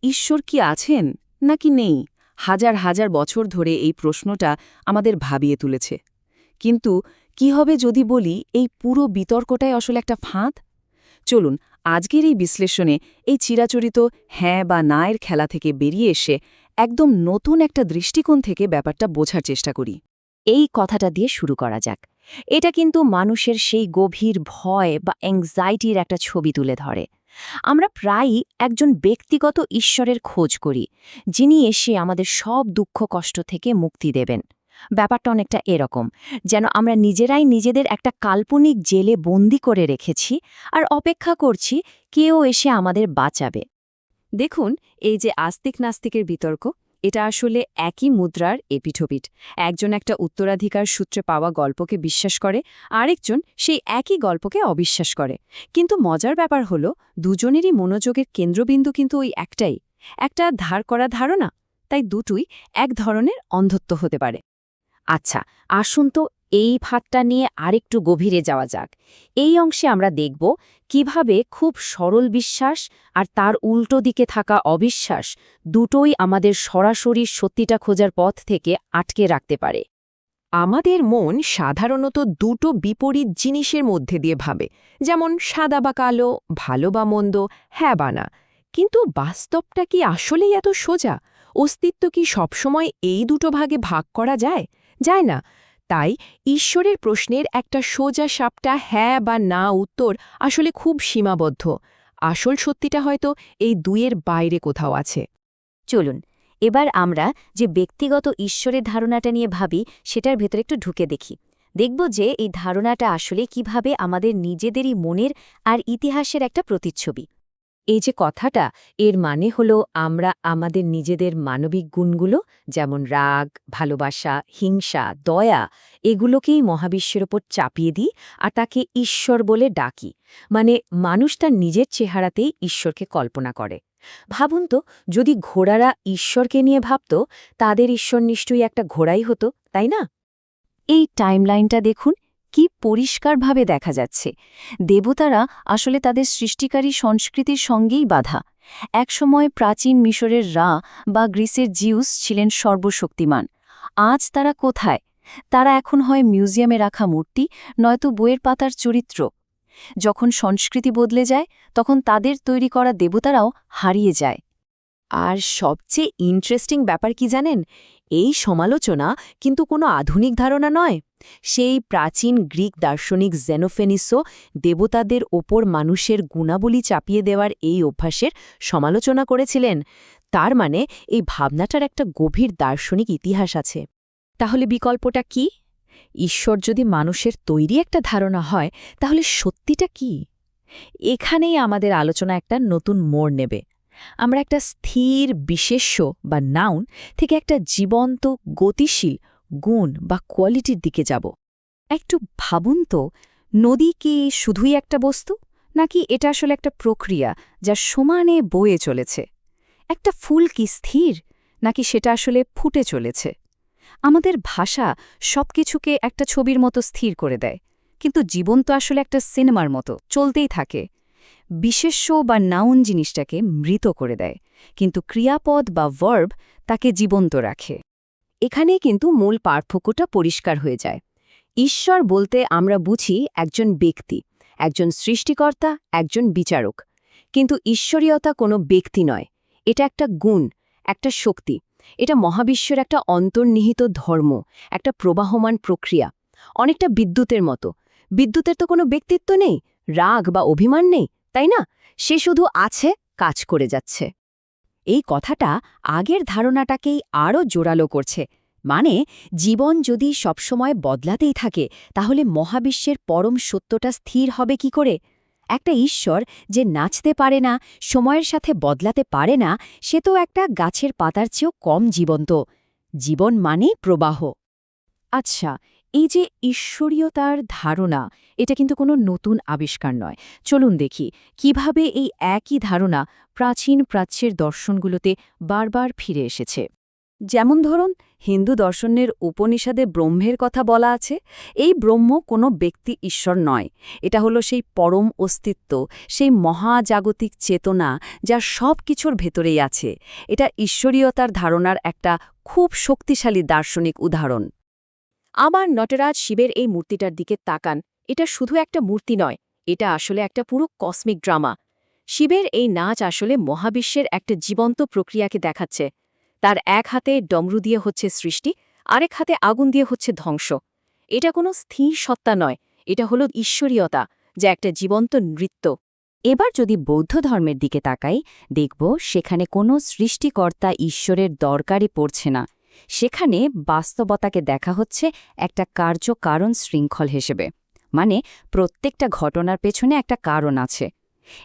ঈশ্বর কি আছেন নাকি নেই? হাজার হাজার বছর ধরে এই প্রশ্নটা আমাদের ভাবিয়ে তুলেছে। কিন্তু কি হবে যদি বলি এই পুরো বিতর্কটাই আসলে একটা ফাঁদ? চলুন আজকের এই বিশ্লেষণে এই চিরাচরিত হ্যাঁ বা না এর খেলা থেকে বেরিয়ে এসে একদম নতুন একটা দৃষ্টিকোণ থেকে ব্যাপারটা বোঝার চেষ্টা করি। এই কথাটা দিয়ে শুরু করা যাক। এটা কিন্তু মানুষের সেই গভীর ভয় বা অ্যাংজাইটির একটা ছবি তুলে ধরে। আমরা প্রায়ই একজন ব্যক্তিগত ঈশ্বরের খোঁজ করি, যিনি এসে আমাদের সব দুঃখ কষ্ট থেকে মুক্তি দেবেন। ব্যাপারটা অনেকটা এরকম, যেন আমরা নিজেরাই নিজেদের একটা কাল্পনিক জেলে বন্দি করে রেখেছি আর অপেক্ষা করছি কেউ এসে আমাদের বাঁচাবে। দেখুন, এই যে আস্তিক নাস্তিকের বিতর্ক, এটা আসলে একই মুদ্রার এপিঠোপিঠ। একজন একটা উত্তরাধিকার সূত্রে পাওয়া গল্পকে বিশ্বাস করে, আরেকজন সেই একই গল্পকে অবিশ্বাস করে। কিন্তু মজার ব্যাপার হলো, দুজনেরই মনোযোগের কেন্দ্রবিন্দু কিন্তু ওই একটাই, একটা ধার করা ধারণা। তাই দুটোই এক ধরনের অন্ধত্ব হতে পারে। আচ্ছা, আসুন তো এই ফাঁদটা নিয়ে আরেকটু গভীরে যাওয়া যাক। এই অংশে আমরা দেখব কিভাবে খুব সরল বিশ্বাস আর তার উল্টো দিকে থাকা অবিশ্বাস দুটোই আমাদের সরাসরি সত্যিটা খোঁজার পথ থেকে আটকে রাখতে পারে। আমাদের মন সাধারণত দুটো বিপরীত জিনিসের মধ্যে দিয়ে ভাবে, যেমন সাদা বা কালো, ভালো বা মন্দ, হ্যাঁ বা না। কিন্তু বাস্তবটা কি আসলেই এত সোজা? অস্তিত্ব কি সবসময় এই দুটো ভাগে ভাগ করা যায়? যায় না। তাই ঈশ্বরের প্রশ্নের একটা সোজা সাপটা হ্যাঁ বা না উত্তর আসলে খুব সীমাবদ্ধ। আসল সত্যিটা হয়তো এই দুইয়ের বাইরে কোথাও আছে। চলুন এবার আমরা যে ব্যক্তিগত ঈশ্বরের ধারণাটা নিয়ে ভাবি সেটার ভেতরে একটু ঢুকে দেখি। দেখব যে এই ধারণাটা আসলে কিভাবে আমাদের নিজেদেরই মনের আর ইতিহাসের একটা প্রতিচ্ছবি। এই যে কথাটা, এর মানে হলো আমরা আমাদের নিজেদের মানবিক গুণগুলো, যেমন রাগ, ভালোবাসা, হিংসা, দয়া, এগুলোকেই মহাবিশ্বের ওপর চাপিয়ে দিই আর তাকে ঈশ্বর বলে ডাকি। মানে মানুষ তার নিজের চেহারাতেই ঈশ্বরকে কল্পনা করে। ভাবুন তো, যদি ঘোড়ারা ঈশ্বরকে নিয়ে ভাবত, তাদের ঈশ্বর নিশ্চয়ই একটা ঘোড়াই হতো, তাই না? এই টাইমলাইনটা দেখুন, কি পরিষ্কারভাবে দেখা যাচ্ছে। দেবতারা আসলে তাদের সৃষ্টিকারী সংস্কৃতির সঙ্গেই বাধা। একসময় প্রাচীন মিশরের রা বা গ্রিসের জিউস ছিলেন সর্বশক্তিমান। আজ তারা কোথায়? তারা এখন হয় মিউজিয়ামে রাখা মূর্তি, নয়তো বইয়ের পাতার চরিত্র। যখন সংস্কৃতি বদলে যায়, তখন তাদের তৈরি করা দেবতারাও হারিয়ে যায়। আর সবচেয়ে ইন্টারেস্টিং ব্যাপার কি জানেন? এই সমালোচনা কিন্তু কোনো আধুনিক ধারণা নয়। সেই প্রাচীন গ্রিক দার্শনিক জেনোফেনিসও দেবতাদের ওপর মানুষের গুণাবলী চাপিয়ে দেওয়ার এই অভ্যাসের সমালোচনা করেছিলেন। তার মানে এই ভাবনাটার একটা গভীর দার্শনিক ইতিহাস আছে। তাহলে বিকল্পটা কি? ঈশ্বর যদি মানুষের তৈরি একটা ধারণা হয়, তাহলে সত্যিটা কি? এখানেই আমাদের আলোচনা একটা নতুন মোড় নেবে। আমরা একটা স্থির বিশেষ্য বা নাউন থেকে একটা জীবন্ত গতিশীল গুণ বা কোয়ালিটির দিকে যাব। একটু ভাবুন তো, নদী কি শুধুই একটা বস্তু, নাকি এটা আসলে একটা প্রক্রিয়া যা সমানে বয়ে চলেছে? একটা ফুল কি স্থির, নাকি সেটা আসলে ফুটে চলেছে? আমাদের ভাষা সবকিছুকে একটা ছবির মতো স্থির করে দেয়, কিন্তু জীবন তো আসলে একটা সিনেমার মতো চলতেই থাকে। বিশেষ্য বা নাউন জিনিসটাকে মৃত করে দেয়, কিন্তু ক্রিয়াপদ বা ভার্ব তাকে জীবন্ত রাখে। এখানেই কিন্তু মূল পার্থক্যটা পরিষ্কার হয়ে যায়। ঈশ্বর বলতে আমরা বুঝি একজন ব্যক্তি, একজন সৃষ্টিকর্তা, একজন বিচারক। কিন্তু ঈশ্বরীয়তা কোনো ব্যক্তি নয়, এটা একটা গুণ, একটা শক্তি। এটা মহাবিশ্বের একটা অন্তর্নিহিত ধর্ম, একটা প্রবাহমান প্রক্রিয়া। অনেকটা বিদ্যুতের মতো। বিদ্যুতের তো কোনো ব্যক্তিত্ব নেই, রাগ বা অভিমান নেই, তাই না? সে শুধু আছে, কাজ করে যাচ্ছে। এই কথাটা আগের ধারণাটাকেই আরও জোরালো করছে। মানে জীবন যদি সবসময় বদলাতেই থাকে, তাহলে মহাবিশ্বের পরম সত্যটা স্থির হবে কি করে? একটা ঈশ্বর যে নাচতে পারে না, সময়ের সাথে বদলাতে পারে না, সে তো একটা গাছের পাতার চেয়েও কম জীবন্ত। জীবন মানেই প্রবাহ। আচ্ছা, এই যে ঈশ্বরীয়তার ধারণা, এটা কিন্তু কোনো নতুন আবিষ্কার নয়। চলুন দেখি কিভাবে এই একই ধারণা প্রাচীন প্রাচ্যের দর্শনগুলোতে বারবার ফিরে এসেছে। যেমন ধরুন, হিন্দু দর্শনের উপনিষদে ব্রহ্মের কথা বলা আছে। এই ব্রহ্ম কোনো ব্যক্তি ঈশ্বর নয়, এটা হলো সেই পরম অস্তিত্ব, সেই মহাজাগতিক চেতনা যা সব কিছুর ভেতরেই আছে। এটা ঈশ্বরীয়তার ধারণার একটা খুব শক্তিশালী দার্শনিক উদাহরণ। আবার নটরাজ শিবের এই মূর্তিটার দিকে তাকান। এটা শুধু একটা মূর্তি নয়, এটা আসলে একটা পুরো কসমিক ড্রামা। শিবের এই নাচ আসলে মহাবিশ্বের একটা জীবন্ত প্রক্রিয়াকে দেখাচ্ছে। তার এক হাতে ডমরু দিয়ে হচ্ছে সৃষ্টি, আরেক হাতে আগুন দিয়ে হচ্ছে ধ্বংস। এটা কোনো স্থির সত্তা নয়, এটা হলো ঈশ্বরীয়তা, যা একটা জীবন্ত নৃত্য। এবার যদি বৌদ্ধ ধর্মের দিকে তাকাই, দেখব সেখানে কোনো সৃষ্টিকর্তা ঈশ্বরের দরকারই পড়ছে না। সেখানে বাস্তবতাকে দেখা হচ্ছে একটা কার্য-কারণ শৃঙ্খল হিসেবে, মানে প্রত্যেকটা ঘটনার পেছনে একটা কারণ আছে।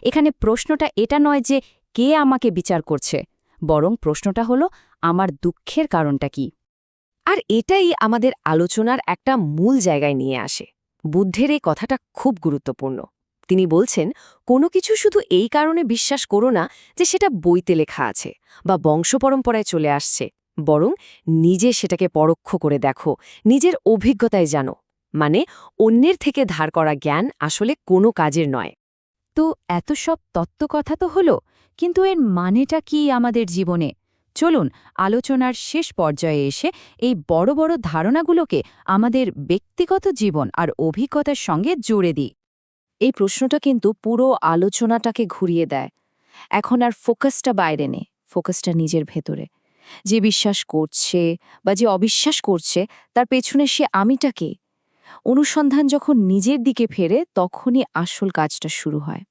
এখানে প্রশ্নটা এটা নয় যে কে আমাকে বিচার করছে, বরং প্রশ্নটা হলো আমার দুঃখের কারণটা কি। আর এটাই আমাদের আলোচনার একটা মূল জায়গায় নিয়ে আসে। বুদ্ধের এই কথাটা খুব গুরুত্বপূর্ণ। তিনি বলছেন, কোনো কিছু শুধু এই কারণে বিশ্বাস করো না যে সেটা বইতে লেখা আছে বা বংশপরম্পরায় চলে আসছে, বরং নিজে সেটাকে পরোক্ষ করে দেখো, নিজের অভিজ্ঞতায় জানো। মানে অন্যের থেকে ধার করা জ্ঞান আসলে কোনো কাজের নয়। তো এত সব তত্ত্বকথা তো হলো, কিন্তু এর মানেটা কি আমাদের জীবনে? চলুন আলোচনার শেষ পর্যায়ে এসে এই বড় বড় ধারণাগুলোকে আমাদের ব্যক্তিগত জীবন আর অভিজ্ঞতার সঙ্গে জুড়ে দিই। এই প্রশ্নটা কিন্তু পুরো আলোচনাটাকে ঘুরিয়ে দেয়। এখন আর ফোকাসটা বাইরে নেই, ফোকাসটা নিজের ভেতরে। যে বিশ্বাস করছে বা যে অবিশ্বাস করছে, তার পেছনে সে আমিটা কে? অনুসন্ধান যখন নিজের দিকে ফেরে, তখনই আসল কাজটা শুরু হয়।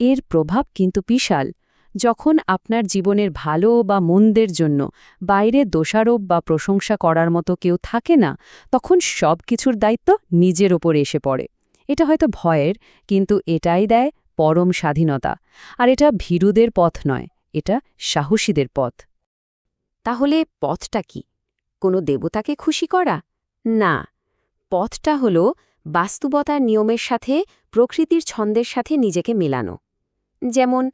এর প্রভাব কিন্তু বিশাল। যখন আপনার জীবনের ভালো বা মন্দের জন্য বাইরে দোষারোপ বা প্রশংসা করার মতো কেউ থাকে না, তখন সব কিছুর দায়িত্ব নিজের ওপর এসে পড়ে। এটা হয়তো ভয়ের, কিন্তু এটাই দেয় পরম স্বাধীনতা। আর এটা ভীরুদের পথ নয়, এটা সাহসীদের পথ। তাহলে পথটা কি? কোনো দেবতাকে খুশি করা? না, পথটা হল বাস্তবতার নিয়মের সাথে, প্রকৃতির ছন্দের সাথে নিজেকে মেলানো। যেমন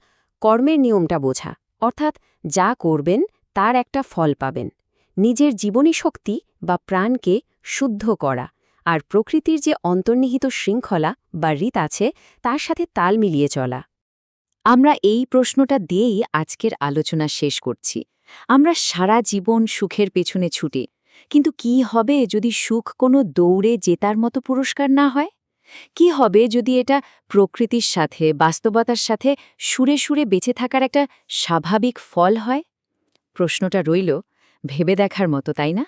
কর্মের নিয়মটা বোঝা, অর্থাৎ যা করবেন তার একটা ফল পাবেন। নিজের জীবনী শক্তি বা প্রাণকে শুদ্ধ করা, আর প্রকৃতির যে অন্তর্নিহিত শৃঙ্খলা বা রীত আছে তার সাথে তাল মিলিয়ে চলা। আমরা এই প্রশ্নটা দিয়েই আজকের আলোচনা শেষ করছি। আমরা সারা জীবন সুখের পেছনে ছুটি, কিন্তু কি হবে যদি সুখ কোনো দৌড়ে জেতার মতো পুরস্কার না হয়? কি হবে যদি এটা প্রকৃতির সাথে, বাস্তবতার সাথে সুরে সুরে বেঁচে থাকার একটা স্বাভাবিক ফল হয়? প্রশ্নটা রইল ভেবে দেখার মতো, তাই না?